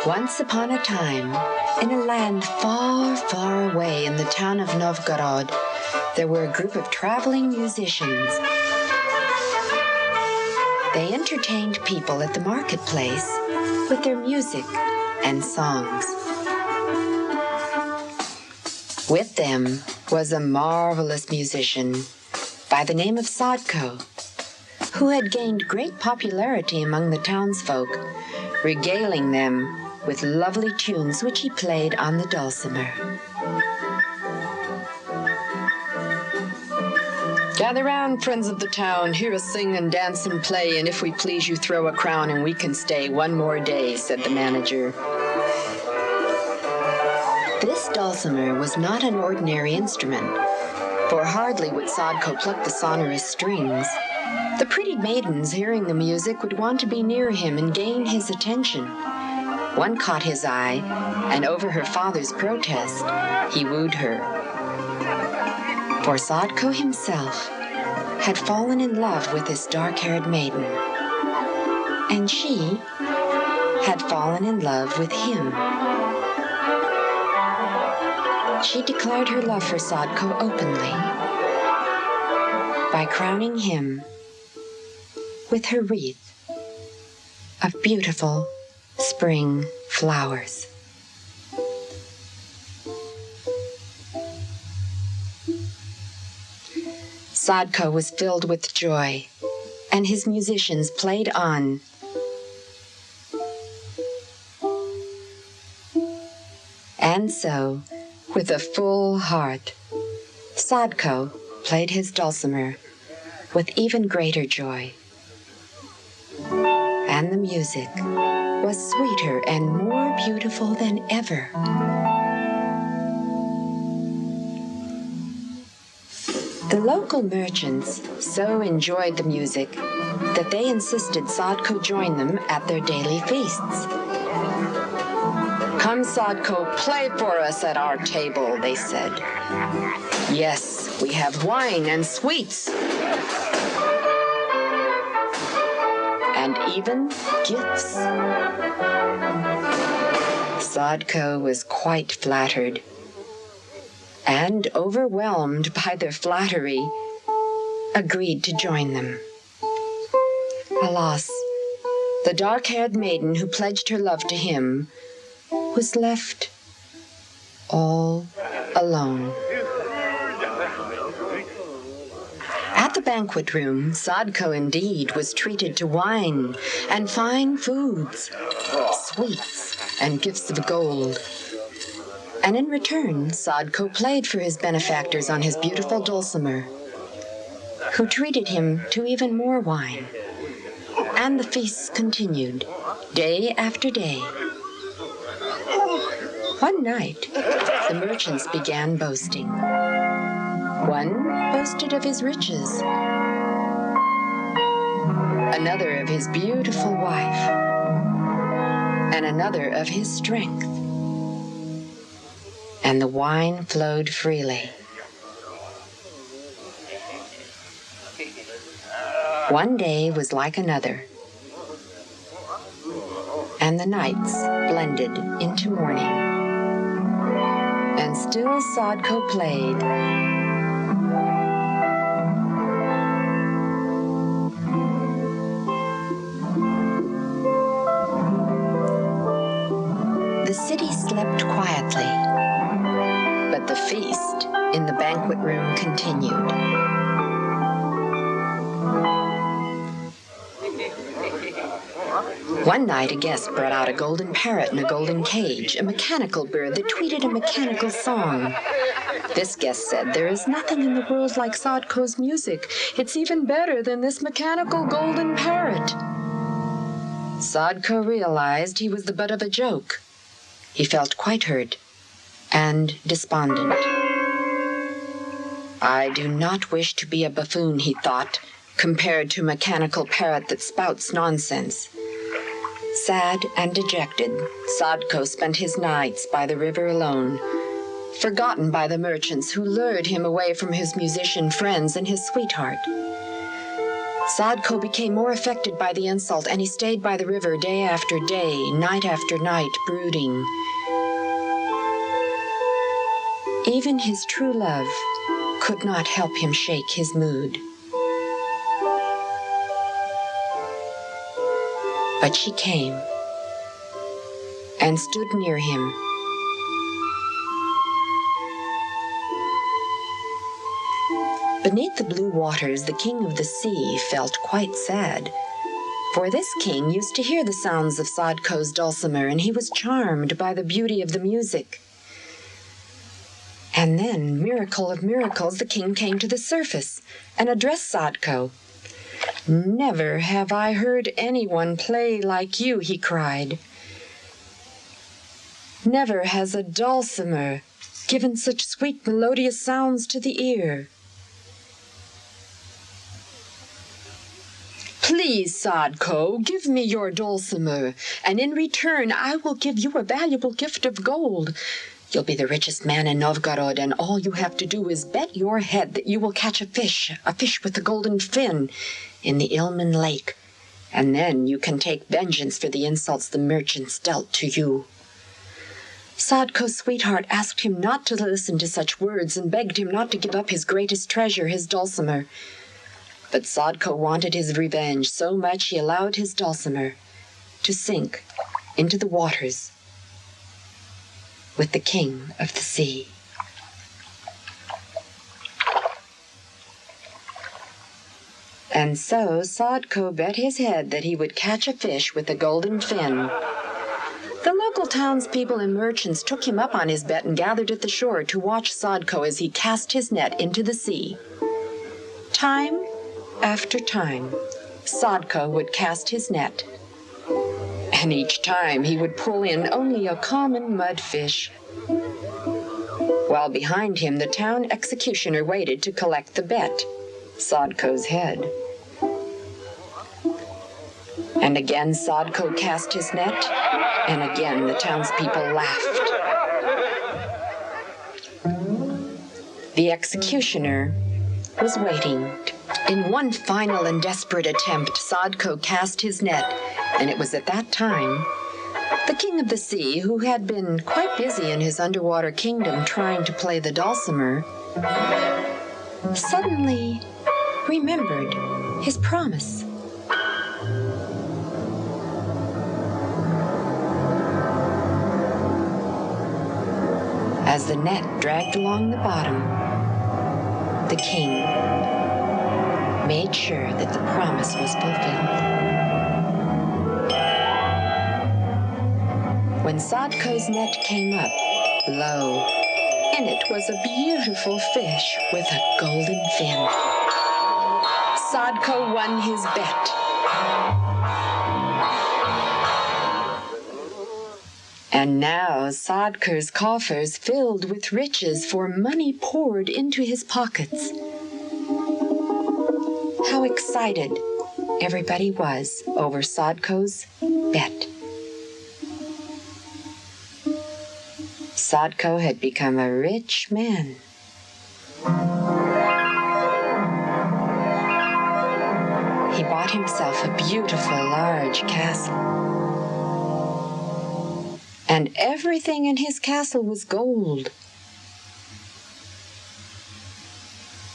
Once upon a time, in a land far, far away in the town of Novgorod, there were a group of traveling musicians. They entertained people at the marketplace with their music and songs. With them was a marvelous musician by the name of Sadko, who had gained great popularity among the townsfolk, regaling them with lovely tunes which he played on the dulcimer. "Gather round, friends of the town, hear us sing and dance and play, and if we please you throw a crown and we can stay one more day," said the manager. This dulcimer was not an ordinary instrument, for hardly would Sadko pluck the sonorous strings. The pretty maidens, hearing the music, would want to be near him and gain his attention. One caught his eye, and over her father's protest, he wooed her. For Sadko himself had fallen in love with this dark-haired maiden, and she had fallen in love with him. She declared her love for Sadko openly by crowning him with her wreath of beautiful spring flowers. Sadko was filled with joy, and his musicians played on. And so, with a full heart, Sadko played his dulcimer with even greater joy. And the music was sweeter and more beautiful than ever. The local merchants so enjoyed the music that they insisted Sadko join them at their daily feasts. "Come, Sadko, play for us at our table," they said. "Yes, we have wine and sweets, and even gifts." Sadko was quite flattered, and, overwhelmed by their flattery, agreed to join them. Alas, the dark-haired maiden who pledged her love to him was left all alone. At the banquet room, Sadko indeed was treated to wine and fine foods, sweets and gifts of gold. And in return, Sadko played for his benefactors on his beautiful dulcimer, who treated him to even more wine. And the feasts continued, day after day. One night, the merchants began boasting. One boasted of his riches, another of his beautiful wife, and another of his strength. And the wine flowed freely. One day was like another, and the nights blended into morning. And still Sadko played. The city slept quietly, but the feast in the banquet room continued. One night a guest brought out a golden parrot in a golden cage, a mechanical bird that tweeted a mechanical song. This guest said, "There is nothing in the world like Sadko's music. It's even better than this mechanical golden parrot." Sadko realized he was the butt of a joke. He felt quite hurt and despondent. "I do not wish to be a buffoon," he thought, "compared to a mechanical parrot that spouts nonsense." Sad and dejected, Sadko spent his nights by the river alone, forgotten by the merchants who lured him away from his musician friends and his sweetheart. Sadko became more affected by the insult, and he stayed by the river day after day, night after night, brooding. Even his true love could not help him shake his mood. But she came and stood near him. Beneath the blue waters, the king of the sea felt quite sad, for this king used to hear the sounds of Sadko's dulcimer, and he was charmed by the beauty of the music. And then, miracle of miracles, the king came to the surface and addressed Sadko. "Never have I heard anyone play like you," he cried. "Never has a dulcimer given such sweet melodious sounds to the ear. Please, Sadko, give me your dulcimer, and in return I will give you a valuable gift of gold. You'll be the richest man in Novgorod, and all you have to do is bet your head that you will catch a fish with a golden fin, in the Ilmen Lake, and then you can take vengeance for the insults the merchants dealt to you." Sadko's sweetheart asked him not to listen to such words and begged him not to give up his greatest treasure, his dulcimer. But Sadko wanted his revenge so much he allowed his dulcimer to sink into the waters with the king of the sea. And so Sadko bet his head that he would catch a fish with a golden fin. The local townspeople and merchants took him up on his bet and gathered at the shore to watch Sadko as he cast his net into the sea. Time after time, Sadko would cast his net, and each time he would pull in only a common mudfish, while behind him the town executioner waited to collect the bet, Sadko's head. And again Sadko cast his net, and again the townspeople laughed. The executioner was waiting. In one final and desperate attempt, Sadko cast his net, and it was at that time the king of the sea, who had been quite busy in his underwater kingdom trying to play the dulcimer, suddenly remembered his promise. As the net dragged along the bottom, the king made sure that the promise was fulfilled. When Sadko's net came up, lo, in it was a beautiful fish with a golden fin. Sadko won his bet. And now Sadko's coffers filled with riches, for money poured into his pockets. How excited everybody was over Sadko's bet. Sadko had become a rich man. He bought himself a beautiful large castle. And everything in his castle was gold.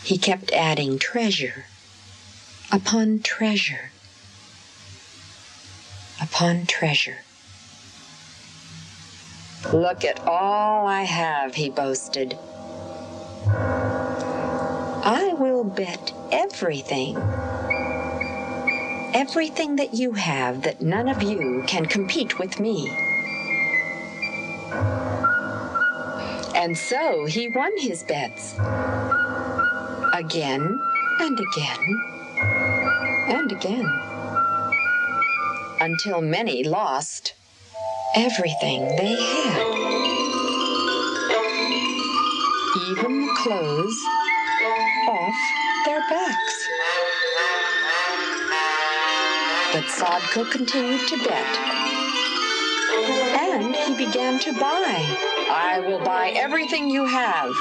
He kept adding treasure upon treasure upon treasure. "Look at all I have," he boasted. "I will bet everything that you have, that none of you can compete with me." And so he won his bets, again and again and again, until many lost everything they had, even the clothes off their backs. But Sadko continued to bet, and he began to buy. "I will buy everything you have,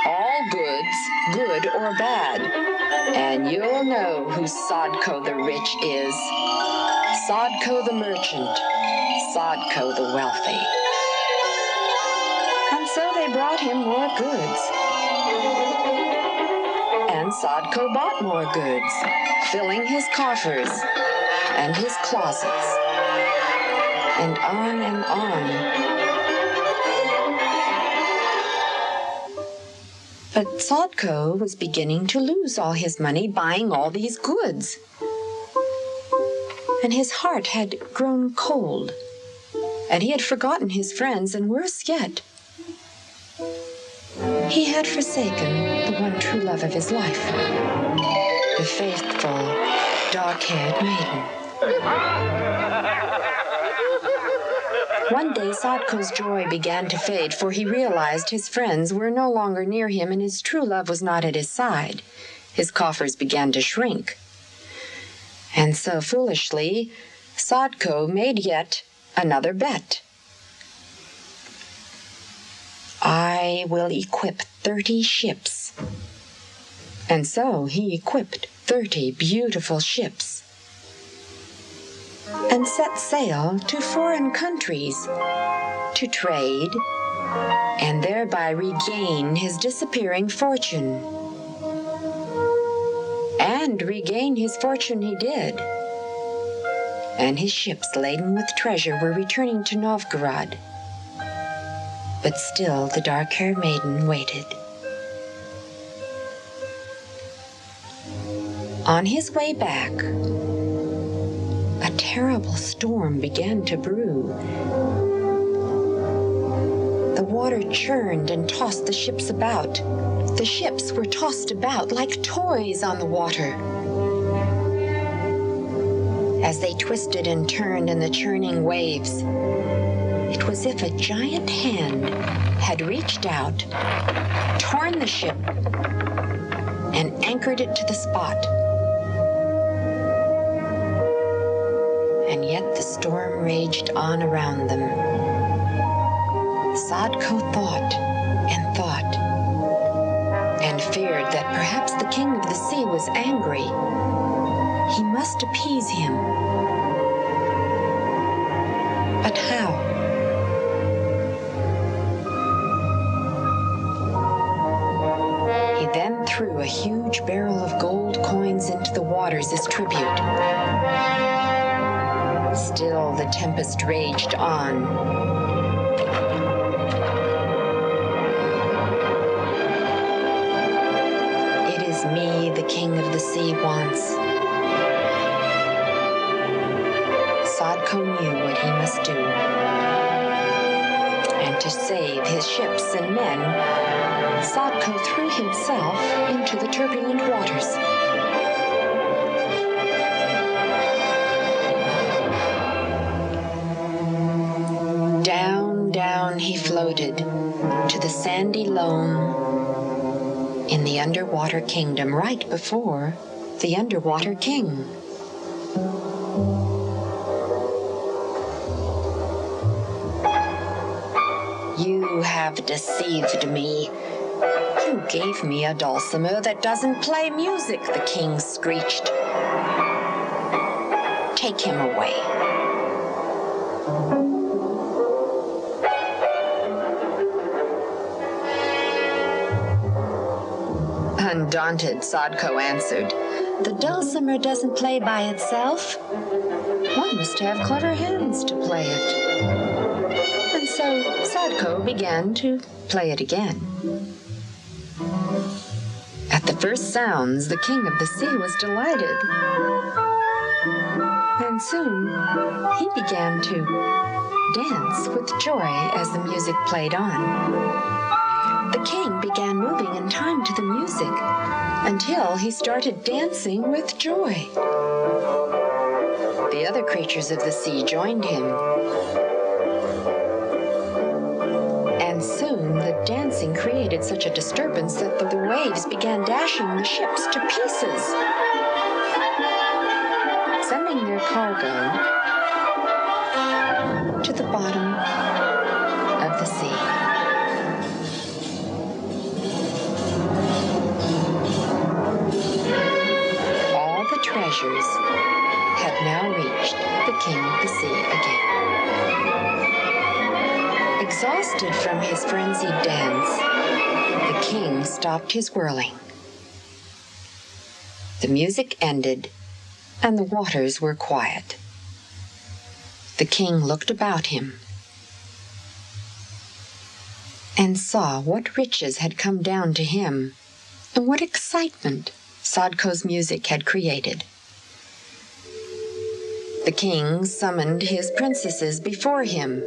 all goods, good or bad. and you'll know who Sadko the Rich is. Sadko the Merchant, Sadko the Wealthy. And so they brought him more goods. And Sadko bought more goods, filling his coffers and his closets, and on and on. But Sadko was beginning to lose all his money buying all these goods. And his heart had grown cold, and he had forgotten his friends, and worse yet, he had forsaken the one true love of his life, the faithful, dark-haired maiden. One day, Sadko's joy began to fade, for he realized his friends were no longer near him, and his true love was not at his side. His coffers began to shrink. And so, foolishly, Sadko made yet another bet. I will equip 30 ships. And so he equipped 30 beautiful ships and set sail to foreign countries to trade and thereby regain his disappearing fortune. And regain his fortune he did. And his ships laden with treasure were returning to Novgorod. But still the dark-haired maiden waited. On his way back, a terrible storm began to brew. The water churned and tossed the ships about. The ships were tossed about like toys on the water. As they twisted and turned in the churning waves, it was as if a giant hand had reached out, torn the ship, and anchored it to the spot. And yet the storm raged on around them. Sadko thought and feared that perhaps the king of the sea was angry. He must appease him. But how? He then threw a huge barrel of gold coins into the waters as tribute. Still the tempest raged on. Me, the king of the sea, wants. Sadko knew what he must do. And to save his ships and men, Sadko threw himself into the turbulent waters. Down, down he floated to the sandy loam in the underwater kingdom, right before the underwater king. You have deceived me. You gave me a dulcimer that doesn't play music, the king screeched. Take him away. Undaunted, Sadko answered, "The dulcimer doesn't play by itself. One must have clever hands to play it." And so Sadko began to play it again. At the first sounds, the king of the sea was delighted. And soon he began to dance with joy as the music played on. The king began moving in time to the music until he started dancing with joy. The other creatures of the sea joined him. And soon the dancing created such a disturbance that the waves began dashing the ships to pieces, sending their cargo to the bottom of the sea. treasures had now reached the king of the sea again. Exhausted from his frenzied dance, the king stopped his whirling. The music ended, and the waters were quiet. The king looked about him and saw what riches had come down to him and what excitement Sadko's music had created. The king summoned his princesses before him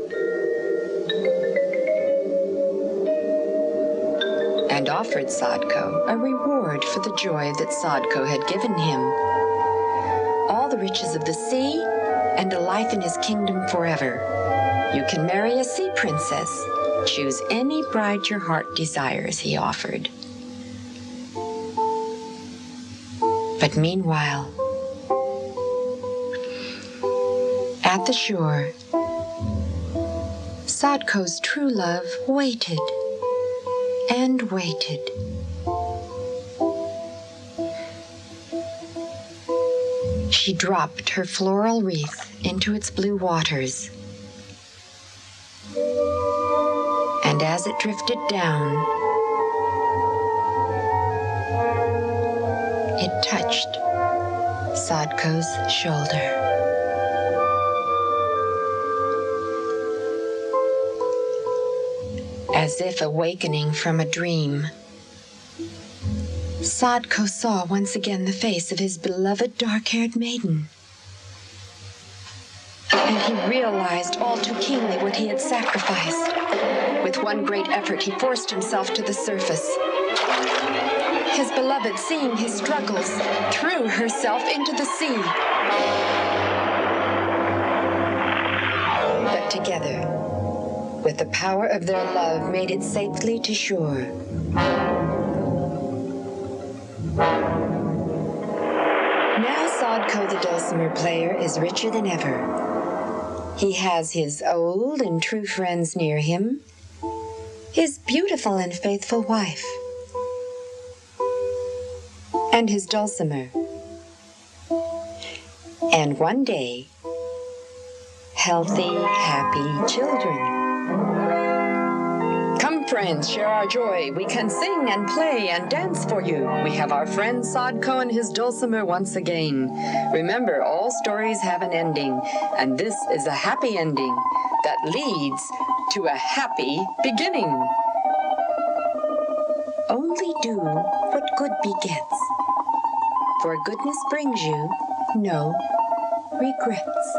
and offered Sadko a reward for the joy that Sadko had given him. All the riches of the sea and a life in his kingdom forever. You can marry a sea princess. Choose any bride your heart desires, he offered. But meanwhile, at the shore, Sadko's true love waited and waited. She dropped her floral wreath into its blue waters, and as it drifted down, it touched Sadko's shoulder. As if awakening from a dream, Sadko saw once again the face of his beloved dark-haired maiden. And he realized all too keenly what he had sacrificed. With one great effort, he forced himself to the surface. His beloved, seeing his struggles, threw herself into the sea. But together, with the power of their love, made it safely to shore. Now Sadko the dulcimer player is richer than ever. He has his old and true friends near him, his beautiful and faithful wife, and his dulcimer. And one day, healthy, happy children. Come, friends, share our joy. We can sing and play and dance for you. We have our friend Sadko and his dulcimer once again. Remember, all stories have an ending, and this is a happy ending that leads to a happy beginning. Only do what good begets, for goodness brings you no regrets.